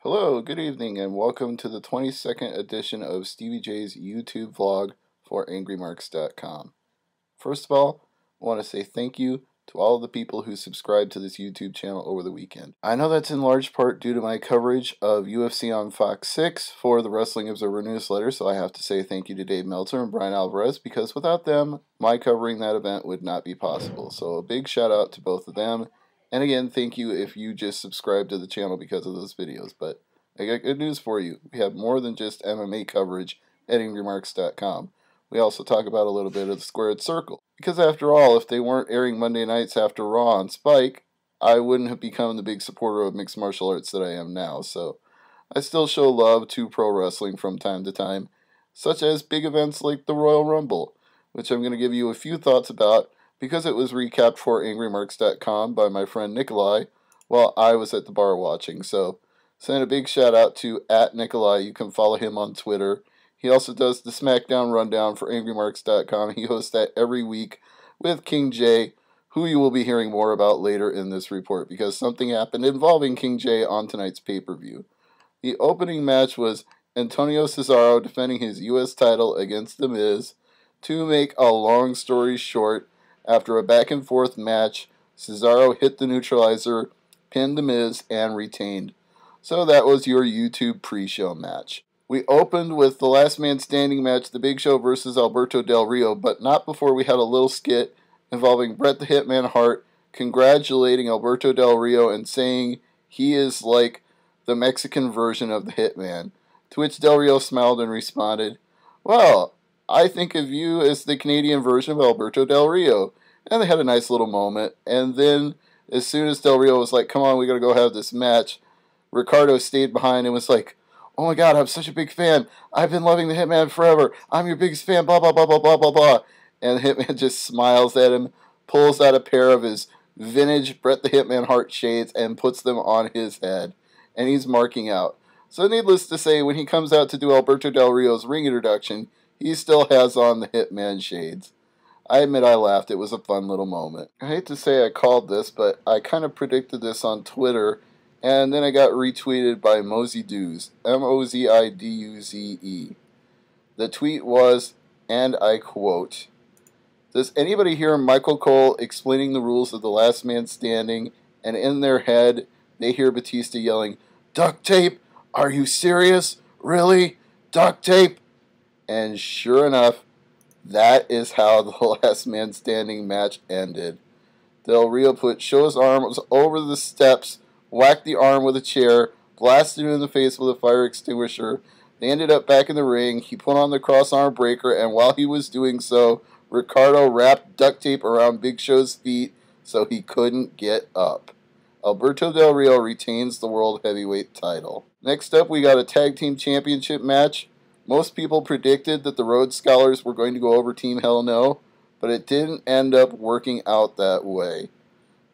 Hello, good evening, and welcome to the 22nd edition of Stevie J's YouTube vlog for AngryMarks.com. First of all, I want to say thank you to all of the people who subscribed to this YouTube channel over the weekend. I know that's in large part due to my coverage of UFC on Fox 6 for the Wrestling Observer newsletter, so I have to say thank you to Dave Meltzer and Brian Alvarez, because without them, my covering that event would not be possible. So a big shout out to both of them. And again, thank you if you just subscribed to the channel because of those videos. But I got good news for you. We have more than just MMA coverage at AngryMarks.com. We also talk about a little bit of the Squared Circle. Because after all, if they weren't airing Monday nights after Raw on Spike, I wouldn't have become the big supporter of mixed martial arts that I am now. So I still show love to pro wrestling from time to time, such as big events like the Royal Rumble, which I'm going to give you a few thoughts about because it was recapped for AngryMarks.com by my friend Nikolai while I was at the bar watching. So send a big shout out to @Nikolai. You can follow him on Twitter. He also does the SmackDown Rundown for AngryMarks.com. He hosts that every week with King J, who you will be hearing more about later in this report because something happened involving King J on tonight's pay-per-view. The opening match was Antonio Cesaro defending his U.S. title against The Miz. To make a long story short, after a back-and-forth match, Cesaro hit the neutralizer, pinned The Miz, and retained. So that was your YouTube pre-show match. We opened with the last man standing match, The Big Show versus Alberto Del Rio, but not before we had a little skit involving Bret the Hitman Hart congratulating Alberto Del Rio and saying he is like the Mexican version of the Hitman, to which Del Rio smiled and responded, "Well, I think of you as the Canadian version of Alberto Del Rio." And they had a nice little moment, and then as soon as Del Rio was like, "Come on, we gotta go have this match," Ricardo stayed behind and was like, "Oh my god, I'm such a big fan. I've been loving the Hitman forever. I'm your biggest fan, blah, blah, blah, blah, blah, blah, blah." And the Hitman just smiles at him, pulls out a pair of his vintage Bret the Hitman Hart shades, and puts them on his head. And he's marking out. So needless to say, when he comes out to do Alberto Del Rio's ring introduction, he still has on the Hitman shades. I admit I laughed. It was a fun little moment. I hate to say I called this, but I kind of predicted this on Twitter, and then I got retweeted by Mosey Duze, Moziduze. The tweet was, and I quote, "Does anybody hear Michael Cole explaining the rules of the last man standing, and in their head they hear Batista yelling, 'Duct tape? Are you serious? Really? Duct tape?'" And sure enough, that is how the last man standing match ended. Del Rio put Show's arms over the steps, whacked the arm with a chair, blasted him in the face with a fire extinguisher. They ended up back in the ring. He put on the cross-arm breaker, and while he was doing so, Ricardo wrapped duct tape around Big Show's feet so he couldn't get up. Alberto Del Rio retains the World Heavyweight title. Next up, we got a Tag Team Championship match. Most people predicted that the Rhodes Scholars were going to go over Team Hell No, but it didn't end up working out that way.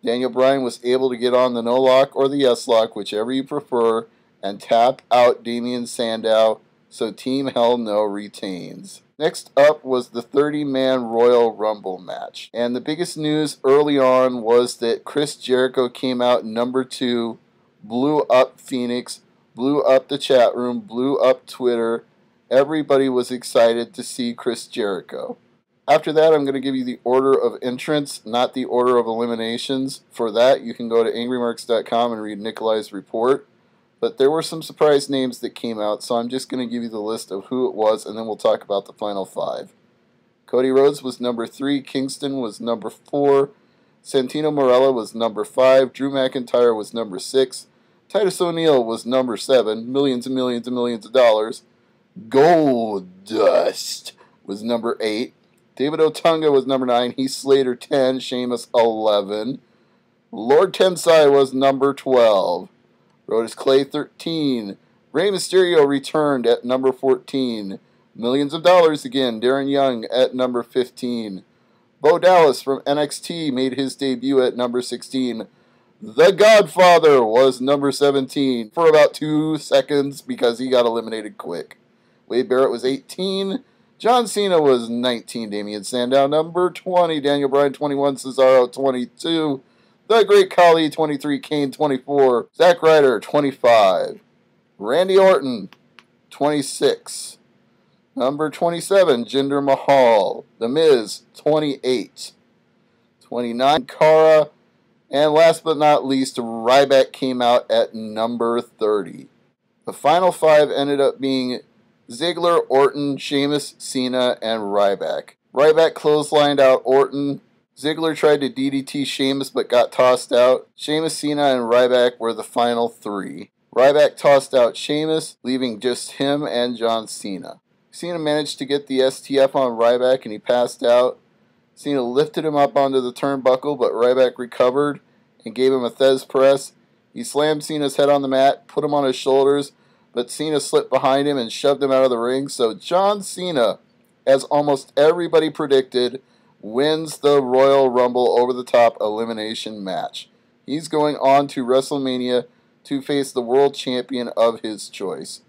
Daniel Bryan was able to get on the no lock or the yes lock, whichever you prefer, and tap out Damian Sandow, so Team Hell No retains. Next up was the 30-man Royal Rumble match. And the biggest news early on was that Chris Jericho came out number 2, blew up Phoenix, blew up the chat room, blew up Twitter. Everybody was excited to see Chris Jericho. After that, I'm going to give you the order of entrance, not the order of eliminations. For that, you can go to AngryMarks.com and read Nikolai's report. But there were some surprise names that came out, so I'm just going to give you the list of who it was, and then we'll talk about the final 5. Cody Rhodes was number 3, Kingston was number 4, Santino Marella was number 5, Drew McIntyre was number 6, Titus O'Neil was number 7, millions and millions and millions of dollars. Goldust was number 8. David Otunga was number 9. Heath Slater 10. Sheamus 11. Lord Tensai was number 12. Brodus Clay 13. Rey Mysterio returned at number 14. Millions of dollars again. Darren Young at number 15. Bo Dallas from NXT made his debut at number 16. The Godfather was number 17 for about 2 seconds because he got eliminated quick. Wade Barrett was 18. John Cena was 19. Damian Sandow, number 20. Daniel Bryan, 21. Cesaro, 22. The Great Khali, 23. Kane, 24. Zack Ryder, 25. Randy Orton, 26. Number 27, Jinder Mahal. The Miz, 28. 29, Cara. And last but not least, Ryback came out at number 30. The final 5 ended up being Ziggler, Orton, Sheamus, Cena, and Ryback. Ryback clotheslined out Orton. Ziggler tried to DDT Sheamus but got tossed out. Sheamus, Cena, and Ryback were the final 3. Ryback tossed out Sheamus, leaving just him and John Cena. Cena managed to get the STF on Ryback and he passed out. Cena lifted him up onto the turnbuckle, but Ryback recovered and gave him a Thez press. He slammed Cena's head on the mat, put him on his shoulders, but Cena slipped behind him and shoved him out of the ring. So John Cena, as almost everybody predicted, wins the Royal Rumble over-the-top elimination match. He's going on to WrestleMania to face the world champion of his choice.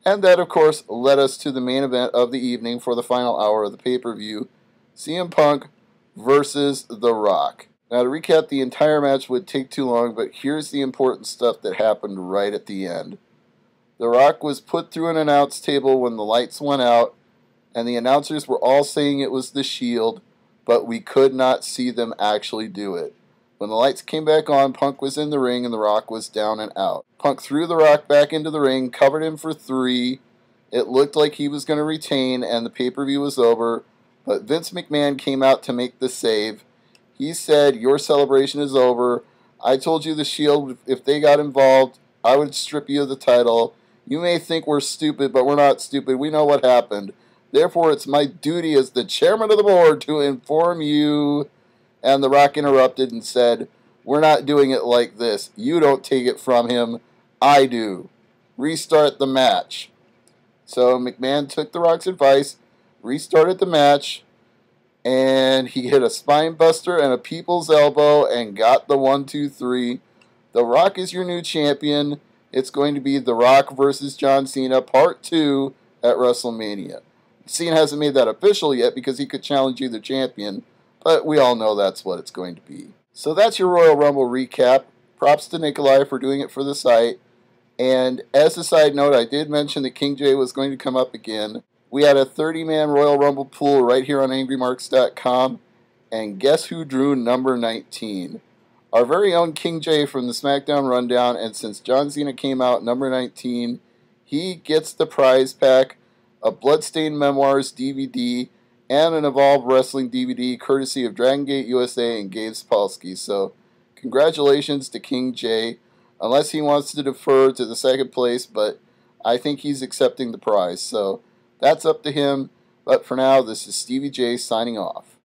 And that, of course, led us to the main event of the evening for the final hour of the pay-per-view, CM Punk versus The Rock. Now, to recap, the entire match would take too long, but here's the important stuff that happened right at the end. The Rock was put through an announce table when the lights went out, and the announcers were all saying it was the Shield, but we could not see them actually do it. When the lights came back on, Punk was in the ring and The Rock was down and out. Punk threw The Rock back into the ring, covered him for 3. It looked like he was going to retain, and the pay-per-view was over. But Vince McMahon came out to make the save. He said, "Your celebration is over. I told you the Shield, if they got involved, I would strip you of the title. You may think we're stupid, but we're not stupid. We know what happened. Therefore, it's my duty as the chairman of the board to inform you." And The Rock interrupted and said, "We're not doing it like this. You don't take it from him. I do. Restart the match." So McMahon took The Rock's advice, restarted the match, and he hit a spine buster and a people's elbow and got the 1, 2, 3. The Rock is your new champion. It's going to be The Rock versus John Cena Part 2 at WrestleMania. Cena hasn't made that official yet because he could challenge either champion, but we all know that's what it's going to be. So that's your Royal Rumble recap. Props to Nikolai for doing it for the site. And as a side note, I did mention that King J was going to come up again. We had a 30-man Royal Rumble pool right here on AngryMarks.com. And guess who drew number 19? Our very own King J from the SmackDown Rundown. And since John Cena came out number 19, he gets the prize pack, a Bloodstained Memoirs DVD, and an Evolve Wrestling DVD courtesy of Dragon Gate USA and Gabe Sapolsky. So congratulations to King J, unless he wants to defer to the second place, but I think he's accepting the prize. So that's up to him. But for now, this is Stevie J signing off.